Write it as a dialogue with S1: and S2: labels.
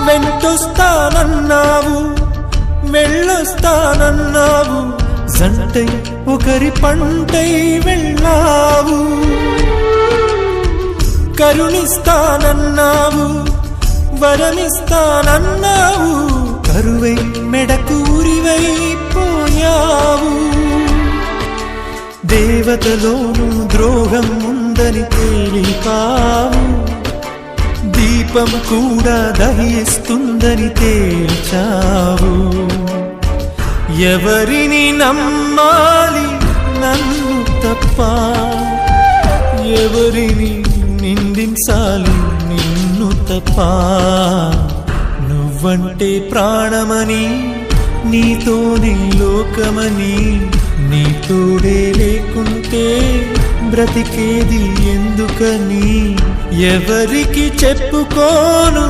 S1: వెంటొస్తానన్నావు, వెళ్ళొస్తానన్నావు, జంటై ఒకరి పంటై వెళ్ళావు. కరుణిస్తానన్నావు, వరమిస్తానన్నావు, కరువై మెడకూరివైపోయావు. దేవతలోనూ ద్రోహం ఉందని తేలిపావు, దీపం కూడా దహిస్తుందని తేల్చావు. ఎవరిని నమ్మాలి నన్ను తప్ప, ఎవరిని నిందించాలి నిన్ను తప్ప. నువ్వంటే ప్రాణమని, నీతోనే లోకమని, నీ తోడే లేకుంటే బ్రతికేది ఎందుకని ఎవరికి చెప్పుకోను.